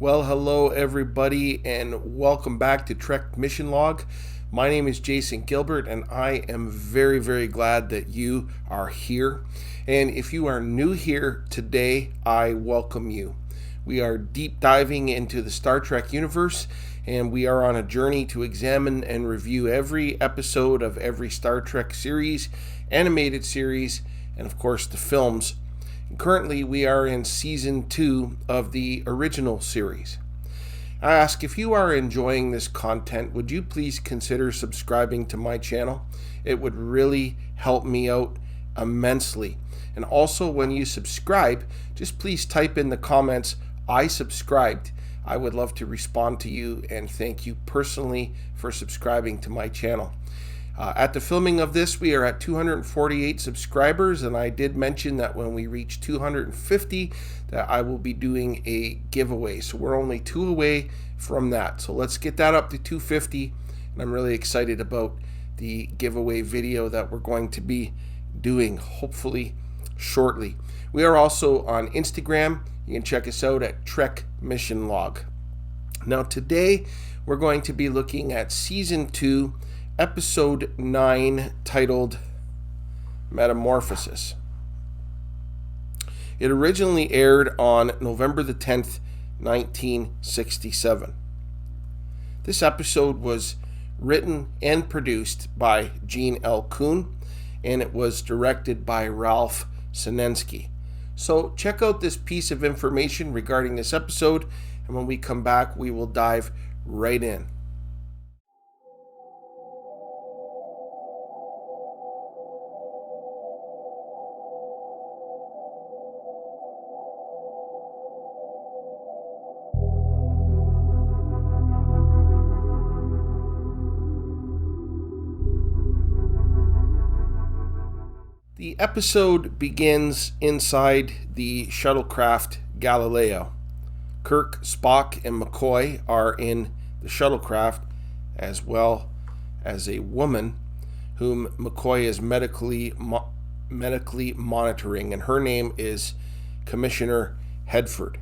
Well, hello everybody, and welcome back to Trek Mission Log. My name is Jason Gilbert, and I am very, very glad that you are here. And if you are new here today, I welcome you. We are deep diving into the Star Trek universe, and we are on a journey to examine and review every episode of every Star Trek series, animated series, and of course the films. Currently, we are in Season 2 of the original series. I ask, if you are enjoying this content, would you please consider subscribing to my channel? It would really help me out immensely. And also, when you subscribe, just please type in the comments, "I subscribed." I would love to respond to you and thank you personally for subscribing to my channel. At the filming of this, we are at 248 subscribers, and I did mention that when we reach 250 that I will be doing a giveaway. So we're only 2 away from that. So let's get that up to 250, and I'm really excited about the giveaway video that we're going to be doing, hopefully shortly. We are also on Instagram. You can check us out at Trek Mission Log. Now today we're going to be looking at Season 2, Episode 9, titled Metamorphosis. It originally aired on November the 10th, 1967. This episode was written and produced by Gene L. Kuhn, and it was directed by Ralph Sinensky. So check out this piece of information regarding this episode, and when we come back, we will dive right in. The episode begins inside the shuttlecraft Galileo. Kirk, Spock, and McCoy are in the shuttlecraft, as well as a woman whom McCoy is medically monitoring, and her name is Commissioner Hedford.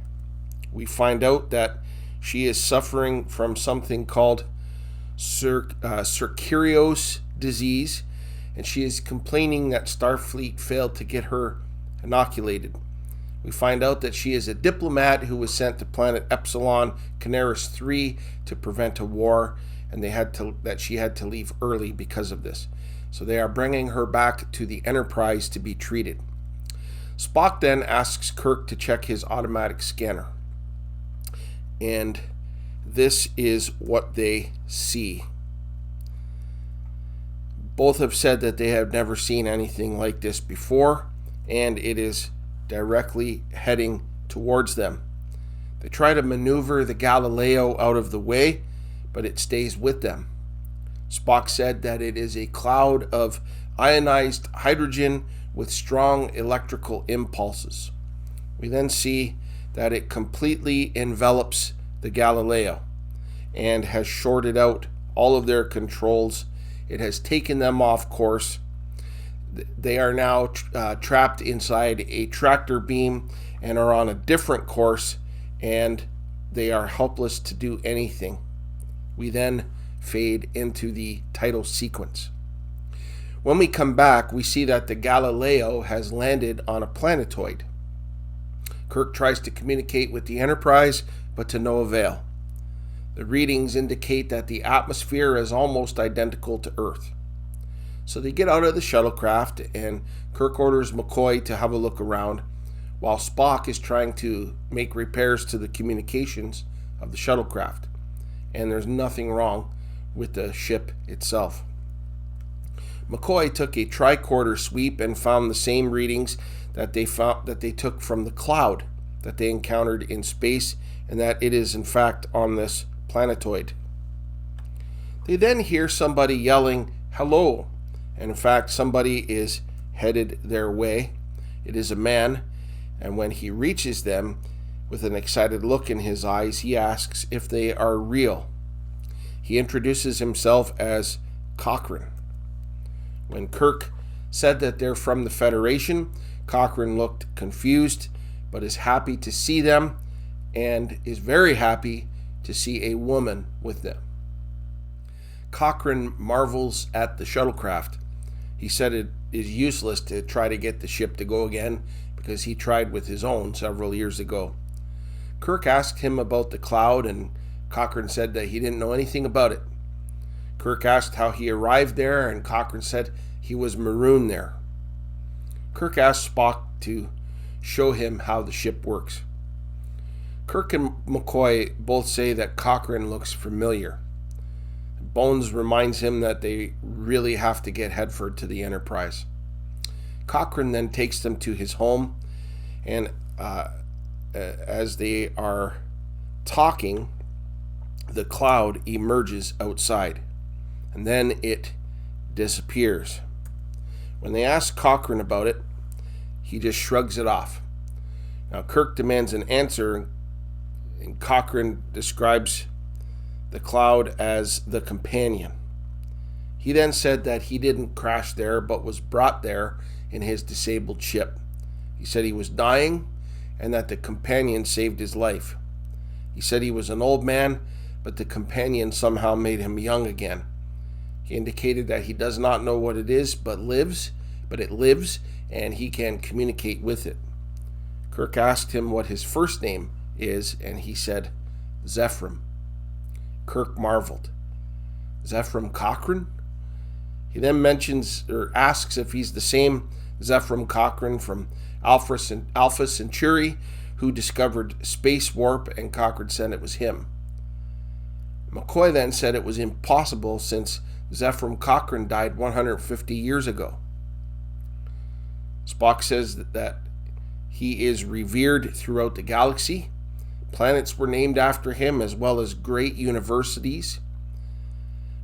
We find out that she is suffering from something called Circurios disease, and she is complaining that Starfleet failed to get her inoculated. We find out that she is a diplomat who was sent to planet Epsilon Canaris 3 to prevent a war, and that she had to leave early because of this. So they are bringing her back to the Enterprise to be treated. Spock then asks Kirk to check his automatic scanner, and this is what they see. Both have said that they have never seen anything like this before, and it is directly heading towards them. They try to maneuver the Galileo out of the way, but it stays with them. Spock said that it is a cloud of ionized hydrogen with strong electrical impulses. We then see that it completely envelops the Galileo and has shorted out all of their controls. It has taken them off course. They are now trapped inside a tractor beam and are on a different course, and they are helpless to do anything. We then fade into the title sequence. When we come back, we see that the Galileo has landed on a planetoid. Kirk tries to communicate with the Enterprise, but to no avail. The readings indicate that the atmosphere is almost identical to Earth. So they get out of the shuttlecraft, and Kirk orders McCoy to have a look around, while Spock is trying to make repairs to the communications of the shuttlecraft. And there's nothing wrong with the ship itself. McCoy took a tricorder sweep and found the same readings that they took from the cloud that they encountered in space, and that it is in fact on this planetoid. They then hear somebody yelling, "Hello," and in fact somebody is headed their way. It is a man, and when he reaches them, with an excited look in his eyes, he asks if they are real. He introduces himself as Cochrane. When Kirk said that they're from the Federation, Cochrane looked confused, but is happy to see them and is very happy to see a woman with them. Cochrane marvels at the shuttlecraft. He said it is useless to try to get the ship to go again because he tried with his own several years ago. Kirk asked him about the cloud, and Cochrane said that he didn't know anything about it. Kirk asked how he arrived there, and Cochrane said he was marooned there. Kirk asked Spock to show him how the ship works. Kirk and McCoy both say that Cochrane looks familiar. Bones reminds him that they really have to get Hedford to the Enterprise. Cochrane then takes them to his home, and as they are talking, the cloud emerges outside, and then it disappears. When they ask Cochrane about it, he just shrugs it off. Now Kirk demands an answer, and Cochrane describes the cloud as the companion. He then said that he didn't crash there, but was brought there in his disabled ship. He said he was dying and that the companion saved his life. He said he was an old man, but the companion somehow made him young again. He indicated that he does not know what it is, but it lives, and he can communicate with it. Kirk asked him what his first name is, and he said, Zephram. Kirk marveled. Zephram Cochrane? He then asks if he's the same Zephram Cochrane from Alpha Centauri who discovered space warp, and Cochrane said it was him. McCoy then said it was impossible since Zephram Cochrane died 150 years ago. Spock says that he is revered throughout the galaxy. Planets were named after him, as well as great universities.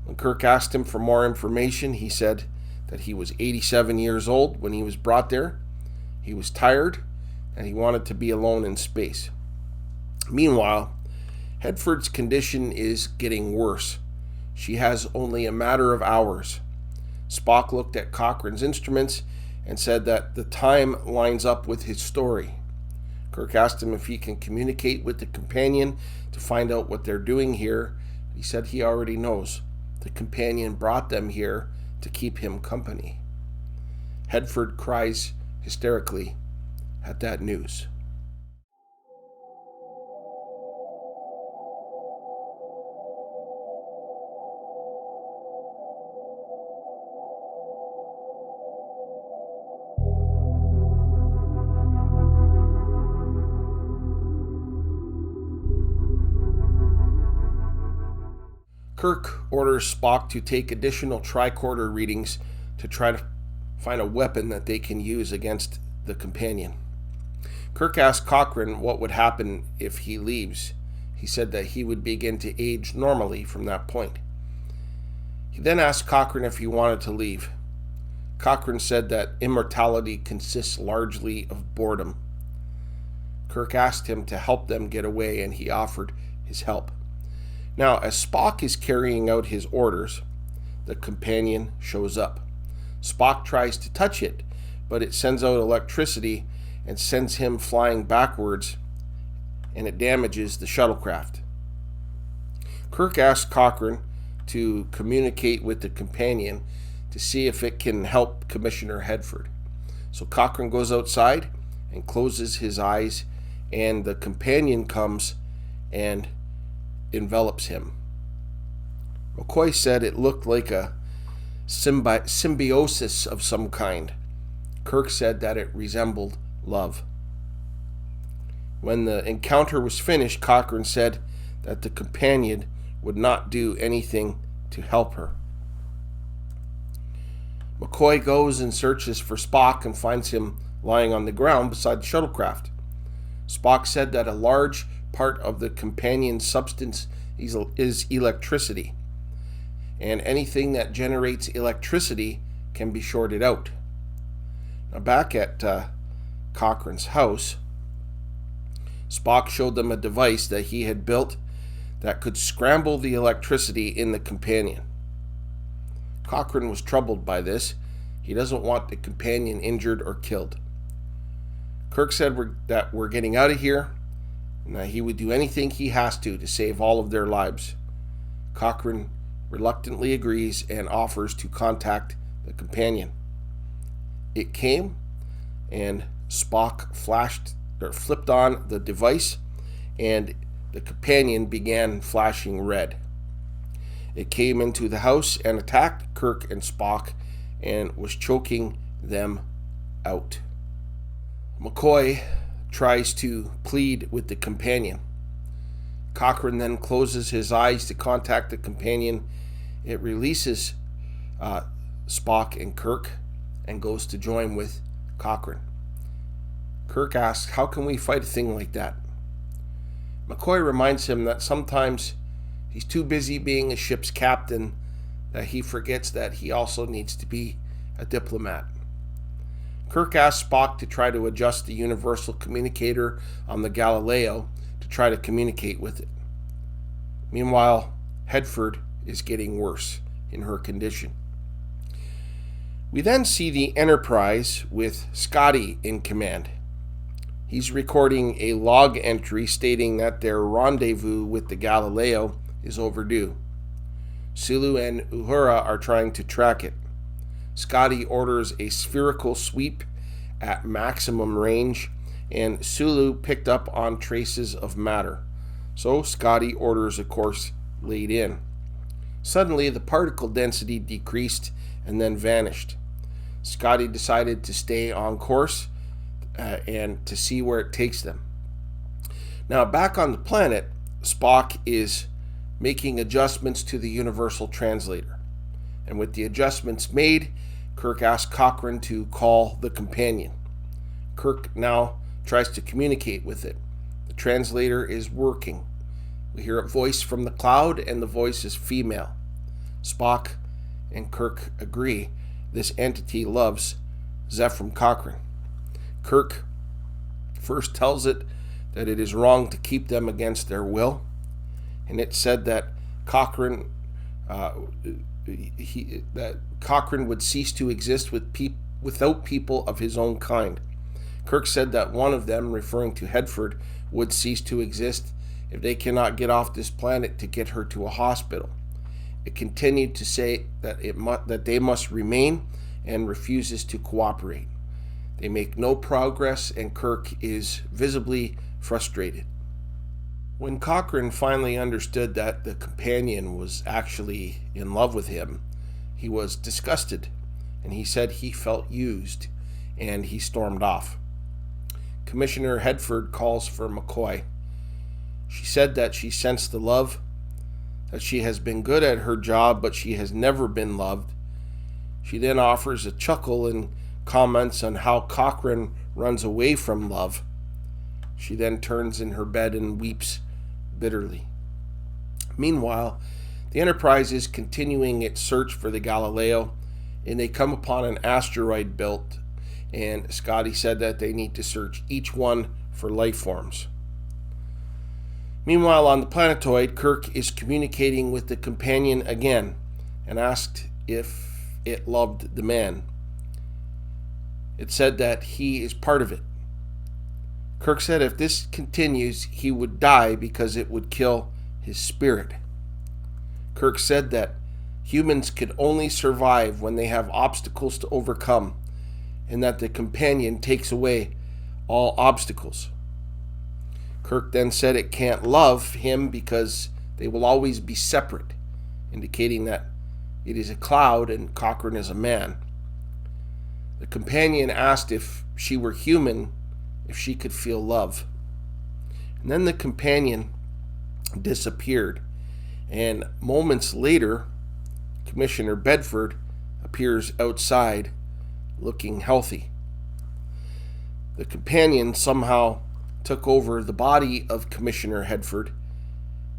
When Kirk asked him for more information, he said that he was 87 years old when he was brought there. He was tired, and he wanted to be alone in space. Meanwhile, Hedford's condition is getting worse. She has only a matter of hours. Spock looked at Cochrane's instruments and said that the time lines up with his story. Kirk asked him if he can communicate with the companion to find out what they're doing here. He said he already knows. The companion brought them here to keep him company. Hedford cries hysterically at that news. Kirk orders Spock to take additional tricorder readings to try to find a weapon that they can use against the companion. Kirk asked Cochrane what would happen if he leaves. He said that he would begin to age normally from that point. He then asked Cochrane if he wanted to leave. Cochrane said that immortality consists largely of boredom. Kirk asked him to help them get away, and he offered his help. Now, as Spock is carrying out his orders, the companion shows up. Spock tries to touch it, but it sends out electricity and sends him flying backwards, and it damages the shuttlecraft. Kirk asks Cochrane to communicate with the companion to see if it can help Commissioner Hedford. So Cochrane goes outside and closes his eyes, and the companion comes and envelops him. McCoy said it looked like a symbiosis of some kind. Kirk said that it resembled love. When the encounter was finished, Cochrane said that the companion would not do anything to help her. McCoy goes and searches for Spock and finds him lying on the ground beside the shuttlecraft. Spock said that a large part of the companion's substance is electricity, and anything that generates electricity can be shorted out. Now, back at Cochrane's house, Spock showed them a device that he had built that could scramble the electricity in the companion. Cochrane was troubled by this. He doesn't want the companion injured or killed. Kirk said that we're getting out of here. and that he would do anything he has to save all of their lives. Cochrane reluctantly agrees and offers to contact the companion. It came, and Spock flipped on the device, and the companion began flashing red. It came into the house and attacked Kirk and Spock and was choking them out. McCoy tries to plead with the companion. Cochrane then closes his eyes to contact the companion. It releases Spock and Kirk and goes to join with Cochrane. Kirk asks, "How can we fight a thing like that?" McCoy reminds him that sometimes he's too busy being a ship's captain that he forgets that he also needs to be a diplomat. Kirk asks Spock to try to adjust the universal communicator on the Galileo to try to communicate with it. Meanwhile, Hedford is getting worse in her condition. We then see the Enterprise with Scotty in command. He's recording a log entry stating that their rendezvous with the Galileo is overdue. Sulu and Uhura are trying to track it. Scotty orders a spherical sweep at maximum range, and Sulu picked up on traces of matter. So Scotty orders a course laid in. Suddenly, the particle density decreased and then vanished. Scotty decided to stay on course and to see where it takes them. Now, back on the planet, Spock is making adjustments to the universal translator. And with the adjustments made, Kirk asks Cochrane to call the companion. Kirk now tries to communicate with it. The translator is working. We hear a voice from the cloud, and the voice is female. Spock and Kirk agree this entity loves Zephram Cochrane. Kirk first tells it that it is wrong to keep them against their will, and it said that Cochrane would cease to exist without people of his own kind. Kirk said that one of them, referring to Hedford, would cease to exist if they cannot get off this planet to get her to a hospital. It continued to say that that they must remain and refuses to cooperate. They make no progress, and Kirk is visibly frustrated. When Cochrane finally understood that the companion was actually in love with him, he was disgusted, and he said he felt used, and he stormed off. Commissioner Hedford calls for McCoy. She said that she sensed the love, that she has been good at her job, but she has never been loved. She then offers a chuckle and comments on how Cochrane runs away from love. She then turns in her bed and weeps bitterly. Meanwhile, the Enterprise is continuing its search for the Galileo, and they come upon an asteroid belt, and Scotty said that they need to search each one for life forms. Meanwhile, on the planetoid, Kirk is communicating with the companion again and asked if it loved the man. It said that he is part of it. Kirk said if this continues, he would die because it would kill his spirit. Kirk said that humans could only survive when they have obstacles to overcome, and that the companion takes away all obstacles. Kirk then said it can't love him because they will always be separate, indicating that it is a cloud and Cochrane is a man. The companion asked if she were human, if she could feel love. And then the companion disappeared, and moments later, Commissioner Bedford appears outside looking healthy. The companion somehow took over the body of Commissioner Hedford,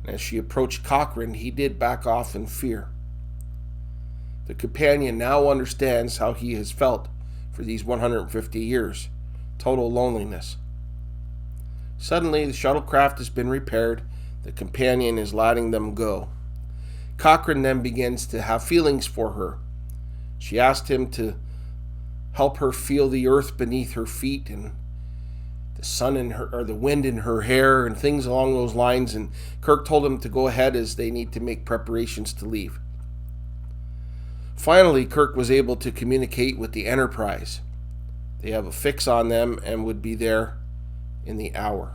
and as she approached Cochrane, he did back off in fear. The companion now understands how he has felt for these 150 years. Total loneliness. Suddenly, the shuttlecraft has been repaired. The companion is letting them go. Cochrane then begins to have feelings for her. She asked him to help her feel the earth beneath her feet, and the sun in her, or the wind in her hair, and things along those lines. And Kirk told him to go ahead as they need to make preparations to leave. Finally, Kirk was able to communicate with the Enterprise. They have a fix on them and would be there in the hour.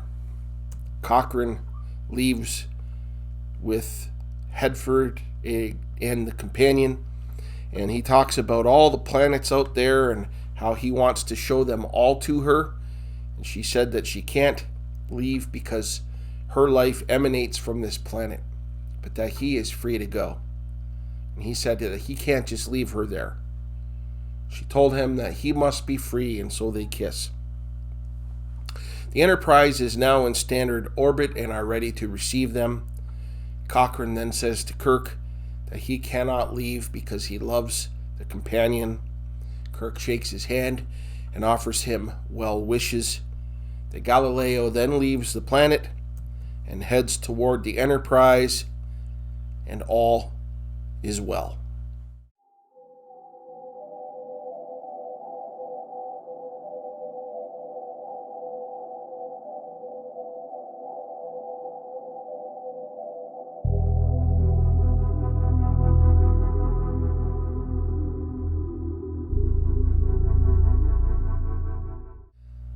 Cochrane leaves with Hedford and the companion, and he talks about all the planets out there and how he wants to show them all to her. And she said that she can't leave because her life emanates from this planet, but that he is free to go. And he said that he can't just leave her there. She told him that he must be free, and so they kiss. The Enterprise is now in standard orbit and are ready to receive them. Cochrane then says to Kirk that he cannot leave because he loves the companion. Kirk shakes his hand and offers him well wishes. The Galileo then leaves the planet and heads toward the Enterprise, and all is well.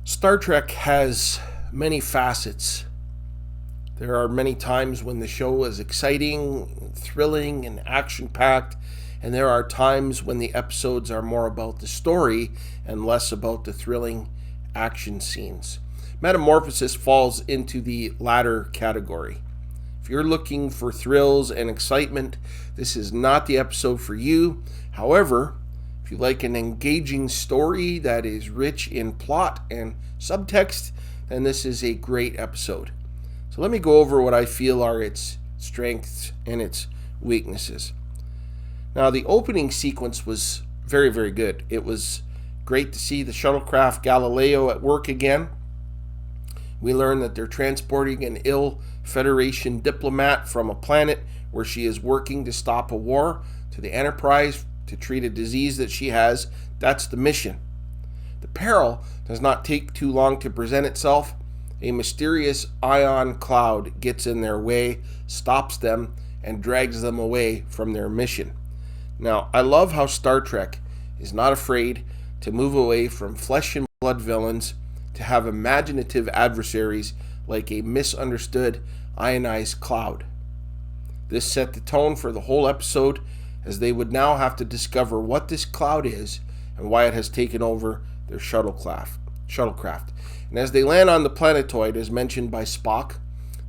Star Trek has many facets. There are many times when the show is exciting, thrilling, and action-packed, and there are times when the episodes are more about the story and less about the thrilling action scenes. Metamorphosis falls into the latter category. If you're looking for thrills and excitement, this is not the episode for you. However, if you like an engaging story that is rich in plot and subtext, then this is a great episode. So let me go over what I feel are its strengths and its weaknesses. Now, the opening sequence was very, very good. It was great to see the shuttlecraft Galileo at work again. We learn that they're transporting an ill Federation diplomat from a planet where she is working to stop a war to the Enterprise to treat a disease that she has. That's the mission. The peril does not take too long to present itself. A mysterious ion cloud gets in their way, stops them, and drags them away from their mission. Now, I love how Star Trek is not afraid to move away from flesh and blood villains to have imaginative adversaries like a misunderstood ionized cloud. This set the tone for the whole episode, as they would now have to discover what this cloud is and why it has taken over their shuttlecraft. And as they land on the planetoid, as mentioned by Spock,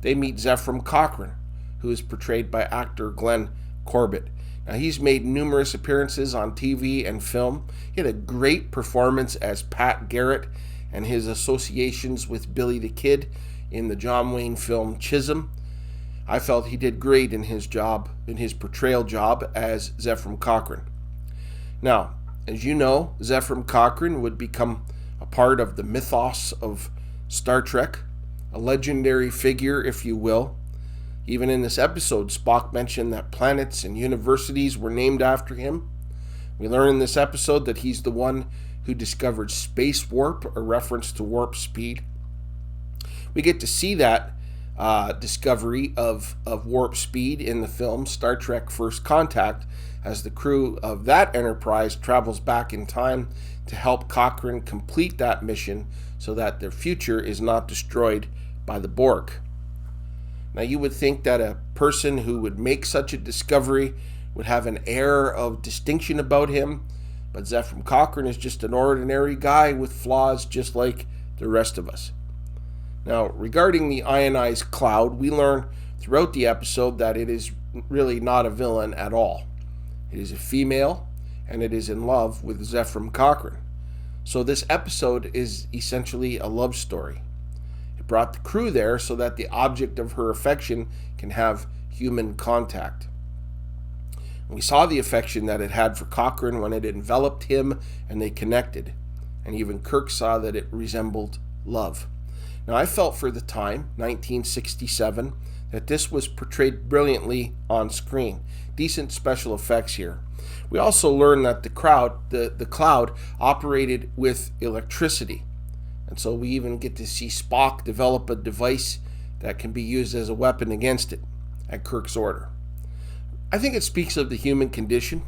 they meet Zephram Cochrane, who is portrayed by actor Glenn Corbett. Now, he's made numerous appearances on TV and film. He had a great performance as Pat Garrett, and his associations with Billy the Kid in the John Wayne film Chisholm. I felt he did great in his portrayal job as Zephram Cochrane. Now, as you know, Zephram Cochrane would become a part of the mythos of Star Trek, a legendary figure, if you will. Even in this episode, Spock mentioned that planets and universities were named after him. We learn in this episode that he's the one who discovered space warp, a reference to warp speed. We get to see that discovery of warp speed in the film Star Trek First Contact, as the crew of that Enterprise travels back in time to help Cochrane complete that mission so that their future is not destroyed by the Borg. Now, you would think that a person who would make such a discovery would have an air of distinction about him, but Zephram Cochrane is just an ordinary guy with flaws just like the rest of us. Now, regarding the ionized cloud, we learn throughout the episode that it is really not a villain at all. It is a female, and it is in love with Zephram Cochrane. So this episode is essentially a love story. It brought the crew there so that the object of her affection can have human contact. We saw the affection that it had for Cochrane when it enveloped him and they connected. And even Kirk saw that it resembled love. Now, I felt for the time, 1967, that this was portrayed brilliantly on screen. Decent special effects here. We also learned that the cloud operated with electricity. And so we even get to see Spock develop a device that can be used as a weapon against it at Kirk's order. I think it speaks of the human condition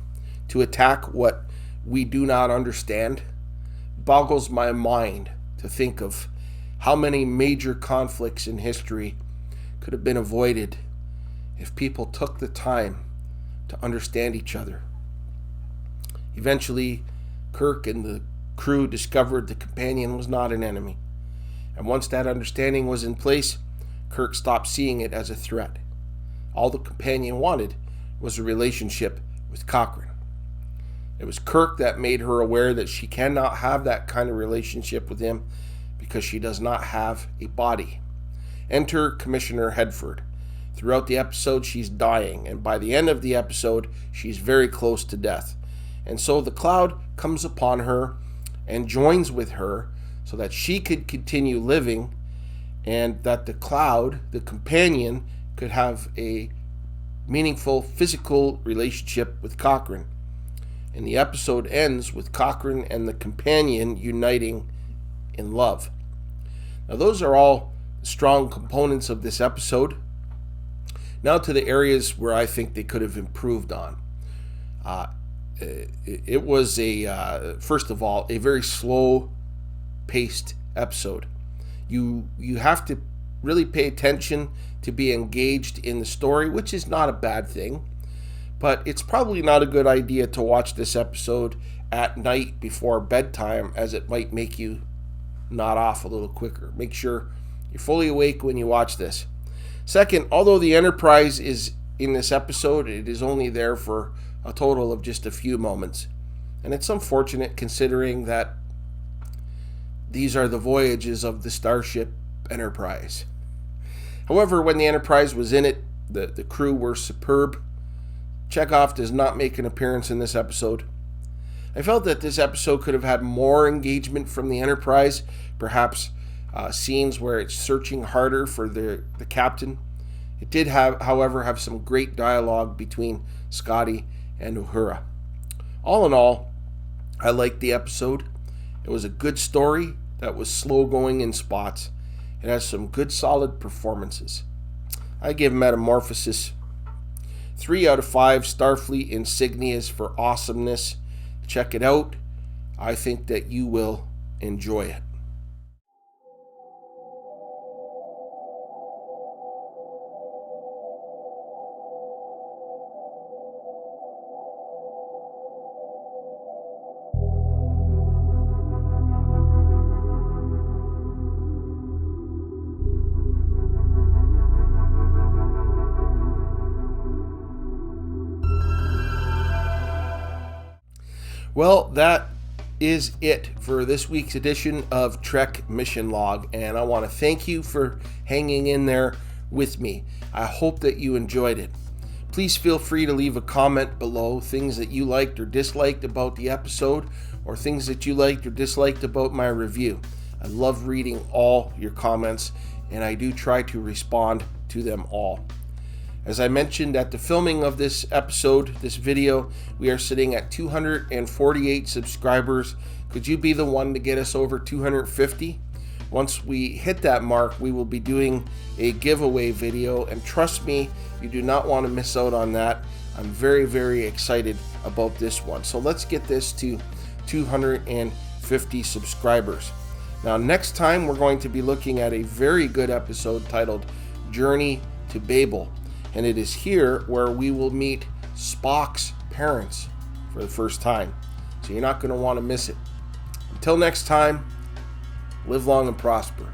to attack what we do not understand. It boggles my mind to think of how many major conflicts in history could have been avoided if people took the time to understand each other. Eventually, Kirk and the crew discovered the companion was not an enemy. And once that understanding was in place, Kirk stopped seeing it as a threat. All the companion wanted was a relationship with Cochrane. It was Kirk that made her aware that she cannot have that kind of relationship with him because she does not have a body. Enter Commissioner Hedford. Throughout the episode, she's dying, and by the end of the episode, she's very close to death. And so the cloud comes upon her and joins with her so that she could continue living, and that the cloud, the companion, could have a meaningful physical relationship with Cochrane. And the episode ends with Cochrane and the companion uniting in love. Now, those are all strong components of this episode. Now to the areas where I think they could have improved on. It was first of all, a very slow-paced episode. You have to really pay attention to be engaged in the story, which is not a bad thing. But it's probably not a good idea to watch this episode at night before bedtime, as it might make you nod off a little quicker. Make sure you're fully awake when you watch this. Second, although the Enterprise is in this episode, it is only there for a total of just a few moments. And it's unfortunate considering that these are the voyages of the Starship Enterprise. However, when the Enterprise was in it, the crew were superb. Chekhov does not make an appearance in this episode. I felt that this episode could have had more engagement from the Enterprise, perhaps scenes where it's searching harder for the captain. It did, however, have some great dialogue between Scotty and Uhura. All in all, I liked the episode. It was a good story that was slow going in spots. It has some good solid performances. I give Metamorphosis 3 out of 5 Starfleet insignias for awesomeness. Check it out. I think that you will enjoy it. Well, that is it for this week's edition of Trek Mission Log, and I want to thank you for hanging in there with me. I hope that you enjoyed it. Please feel free to leave a comment below, things that you liked or disliked about the episode, or things that you liked or disliked about my review. I love reading all your comments, and I do try to respond to them all. As I mentioned at the filming of this episode, this video, we are sitting at 248 subscribers. Could you be the one to get us over 250? Once we hit that mark, we will be doing a giveaway video, and trust me, you do not want to miss out on that. I'm very, very excited about this one. So let's get this to 250 subscribers. Now, next time we're going to be looking at a very good episode titled Journey to Babel. And it is here where we will meet Spock's parents for the first time. So you're not going to want to miss it. Until next time, live long and prosper.